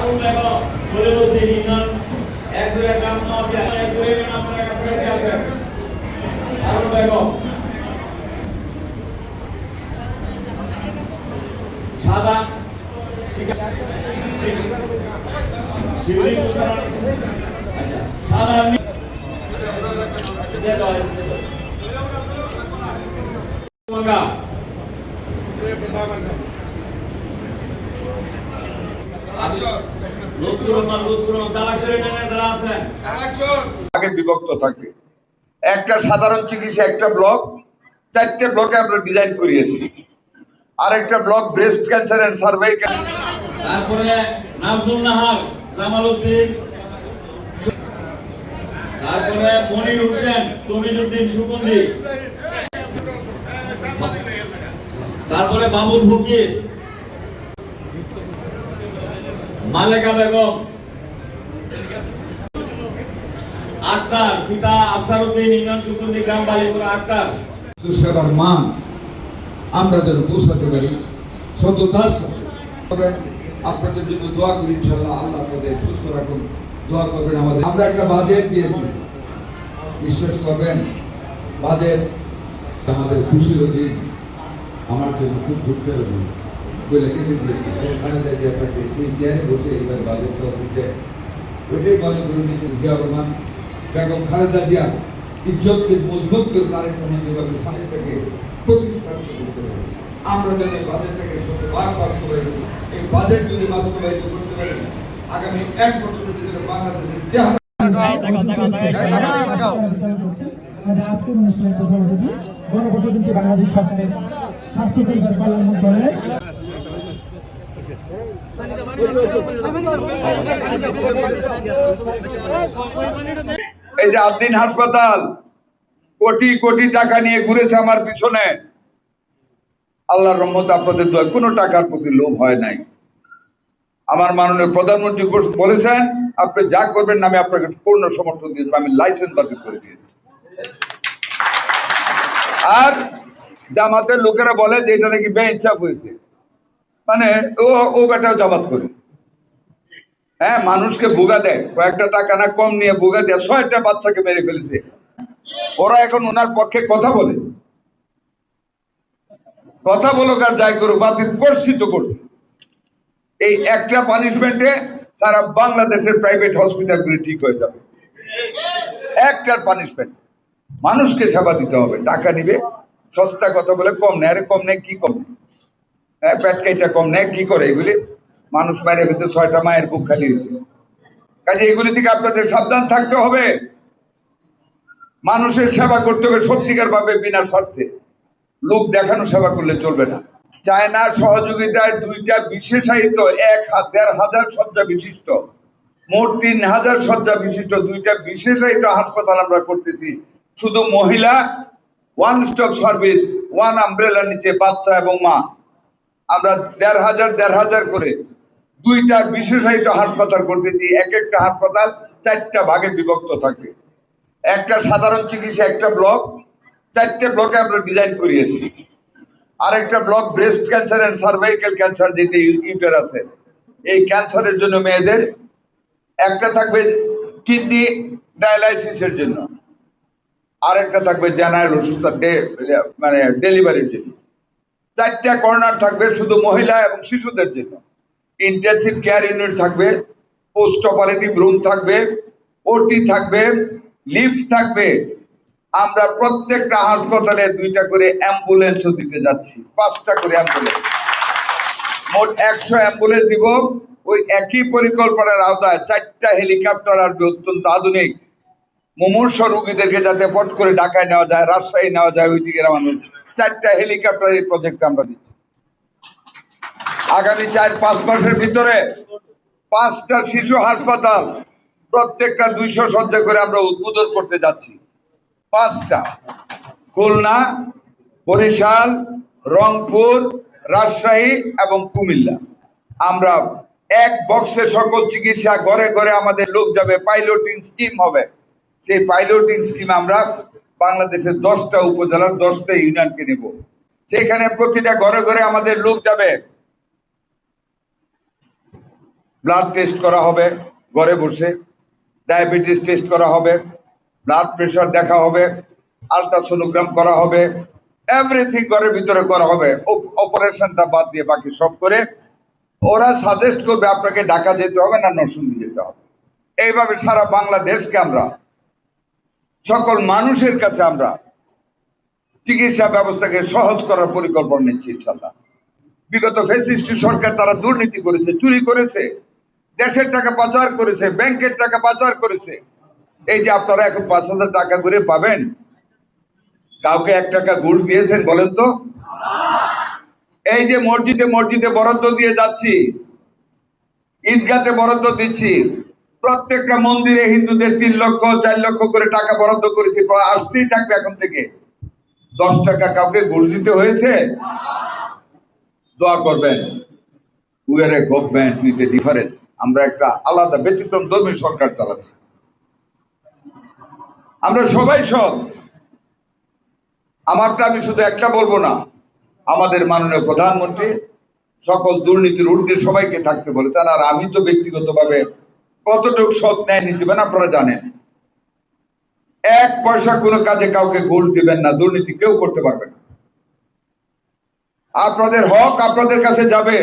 আগুন দেখো বলিউদ্দিন ইউনিয়ন এক দুই গ্রাম নদী এক দুই গ্রাম আপনার কাছে আসেন আগুন দেখো সাদা শিবলি সুলতান আচ্ছা সাদা দেখো মঙ্গা বিভক্ত থাকবে একটা সাধারণ চিকিৎসা একটা ব্লক 4টে ব্লকে আমরা ডিজাইন করিয়েছি আর একটা block breast cancer and cervical তারপরে নাজমুল নাহার জামালউদ্দিন তারপরে মনির হোসেন তমিজউদ্দিন সুগন্ধি তারপরে বাবুল ফকির মালেকা বেগম আক্তার পিতা আফসারউদ্দিন ইউনিয়ন সুগন্ধি গ্রাম বালিপুরা আক্তার সেবার মান আমরা যেন পৌঁছাতে পারি সততার সাথে আপনাদের জন্য দোয়া করি ইনশাআল্লাহ আল্লাহ আপনাদের সুস্থ রাখুন দোয়া করবেন আমাদের আমরা একটা বাজেট দিয়েছি বিশ্বাস করবেন বাজেট আমাদের খুশির দিন আমার জন্য খুব দুঃখের দিন বলে কেটে দিয়েছি খালেদা জিয়া পার্টি সেই চেয়ারে বসে এইবার বাজেটটা দিতে ওইটাই মনে করে নিয়েছেন জিয়া রহমান বেগম খালেদা জিয়া ইজ্জতকে মজবুত করে তারেক রহমান যেভাবে সালেকটাকে প্রতিস্থাপিত করতে পারে আমরা যেন এই বাজেটটাকে শতভাগ বাস্তবায়িত করি এই বাজেট যদি বাস্তবায়িত করতে পারি আগামী 1 বছরের ভিতরে বাংলাদেশের চেহারা আজকের অনুষ্ঠানের প্রধান অতিথি গণপ্রজাতন্ত্রী বাংলাদেশ সরকারের স্বাস্থ্য পরিবার কল্যাণ মন্ত্রণালয়ের এই যে আদ্দিন হাসপাতাল কোটি কোটি টাকা নিয়ে ঘুরেছে আমার পিছনে আল্লাহর রহমতে আপনাদের দোয়া কোনো টাকার প্রতি লোভ হয় নাই আমার মাননীয় প্রধানমন্ত্রী বলেছেন আপনি যা করবেন আমি আপনাকে পূর্ণ সমর্থন দিয়েছি আমি লাইসেন্স বাতিল করে দিয়েছি আর জামাতের লোকেরা বলে যে এটা নাকি বেইনসাফ হয়েছে মানে ও বেটাও জামাত করে হ্যাঁ মানুষকে ভুগা দেয় কয়েকটা টাকা না কম নিয়ে ভুগা দেয় 6টা বাচ্চাকে মেরে ফেলেছে ওরা এখন ওনার পক্ষে কথা বলে কথা বলুক আর যাই করুক বাতিল করছি তো করছি এই একটা পানিশমেন্টে তারা বাংলাদেশের প্রাইভেট হসপিটালগুলি ঠিক হয়ে যাবে একটার পানিশমেন্ট মানুষকে সেবা দিতে হবে টাকা নিবে সস্তা কথা বলে কম নেয় আরে কম নেয় কি কম হ্যাঁ প্যাটকাইটা কম নেয় কি করে এগুলি মানুষ মেরে ফেলছে 6টা মায়ের বুক খালি হয়েছে কাজে এগুলি থেকে আপনাদের সাবধান থাকতে হবে মানুষের সেবা করতে হবে সত্যিকার ভাবে বিনা স্বার্থে লোক দেখানো সেবা করলে চলবে না চায়নার সহযোগিতায় 2টা বিশেষায়িত 1,500 শয্যা বিশিষ্ট মোট 3,000 শয্যা বিশিষ্ট 2টা বিশেষায়িত হাসপাতাল আমরা করতেছি শুধু মহিলা ওয়ান স্টপ সার্ভিস ওয়ান আমব্রেলার নিচে বাচ্চা এবং মা আমরা 1,500 করে 2টা বিশেষায়িত হাসপাতাল করতেছি এক একটা হাসপাতাল 4টা ভাগে বিভক্ত থাকবে একটা সাধারণ চিকিৎসা একটা ব্লক 4টে ব্লকে আমরা ডিজাইন করিয়েছি আর একটা block breast cancer and cervical cancer যেটা ইউটেরাসে এই ক্যান্সারের জন্য মেয়েদের একটা থাকবে কিডনি ডায়ালাইসিসের জন্য আর একটা থাকবে জেনারেল অসুস্থতা মানে ডেলিভারির জন্য 4টা কর্নার থাকবে শুধু মহিলা এবং শিশুদের জন্য ইন্টেনসিভ কেয়ার ইউনিট থাকবে পোস্ট অপারেটিভ রুম থাকবে ওটি থাকবে লিফট থাকবে আমরা প্রত্যেকটা হাসপাতালে 2টা করে অ্যাম্বুলেন্সও দিতে যাচ্ছি 5টা করে অ্যাম্বুলেন্স মোট 100 অ্যাম্বুলেন্স দিব ওই একই পরিকল্পনার আওতায় 4টা হেলিকপ্টার আসবে অত্যন্ত আধুনিক মুমূর্ষ রোগীদেরকে যাতে পট করে ঢাকায় নেওয়া যায় রাজশাহী নেওয়া যায় ওই দিকের মানুষ 4টা হেলিকপ্টার এই প্রজেক্ট আমরা দিচ্ছি আগামী 4-5 মাসের ভিতরে 5টা শিশু হাসপাতাল প্রত্যেকটা 200 শয্যা করে আমরা উদ্বোধন করতে যাচ্ছি 5টা খুলনা বরিশাল রংপুর রাজশাহী এবং কুমিল্লা আমরা এক বক্সে সকল চিকিৎসা ঘরে ঘরে আমাদের লোক যাবে পাইলটিং স্কিম হবে সেই পাইলটিং স্কিম আমরা বাংলাদেশের 10টা উপজেলার 10টা ইউনিয়নকে নেব সেখানে প্রতিটা ঘরে ঘরে আমাদের লোক যাবে ব্লাড টেস্ট করা হবে ঘরে বসে, ডায়াবেটিস টেস্ট করা হবে, ব্লাড প্রেশার দেখা হবে, আলট্রাসোনোগ্রাম করা হবে, এভরিথিং ঘরের ভিতরে করা হবে। অপারেশনটা বাদ দিয়ে বাকি সব করে ওরা সাজেস্ট করবে আপনাকে ঢাকা যেতে হবে না নরসিংদী যেতে হবে। এইভাবে সারা বাংলাদেশকে আমরা সকল মানুষের কাছে আমরা চিকিৎসা ব্যবস্থাকে সহজ করার পরিকল্পনা নিচ্ছি ইনশাল্লাহ। বিগত ফ্যাসিস্ট সরকার তারা দুর্নীতি করেছে, চুরি করেছে, দেশের টাকা পাচার করেছে, ব্যাংকের টাকা পাচার করেছে। এই যে আপনারা এখন 5,000 টাকা করে পাবেন, কাউকে 1 টাকা ঘুষ দিয়েছেন বলেন তো? এই যে মসজিদে মসজিদে বরাদ্দ দিয়ে যাচ্ছি, ঈদগাতে বরাদ্দ দিচ্ছি, প্রত্যেকটা মন্দিরে হিন্দুদের 3 লক্ষ 4 লক্ষ করে টাকা বরাদ্দ করেছি, আসতেই থাকবে এখন থেকে। 10 টাকা কাউকে ঘুষ দিতে হয়েছে? দোয়া করবেন, we are a government with a difference. আমরা একটা আলাদা ব্যতিক্রম ধর্মী সরকার চালাচ্ছি। আমরা সবাই সব, আমারটা আমি শুধু একটা বলবো না, আমাদের মাননীয় প্রধানমন্ত্রী সকল দুর্নীতির ঊর্ধ্বে সবাইকে থাকতে বলেছেন। আর আমি তো ব্যক্তিগতভাবে কতটুকু সৎ ন্যায় নীতি দিবেন আপনারা জানেন। 1 পয়সা কোনো কাজে কাউকে ঘুষ দিবেন না, দুর্নীতি কেউ করতে পারবে না। আপনাদের হক আপনাদের কাছে যাবে,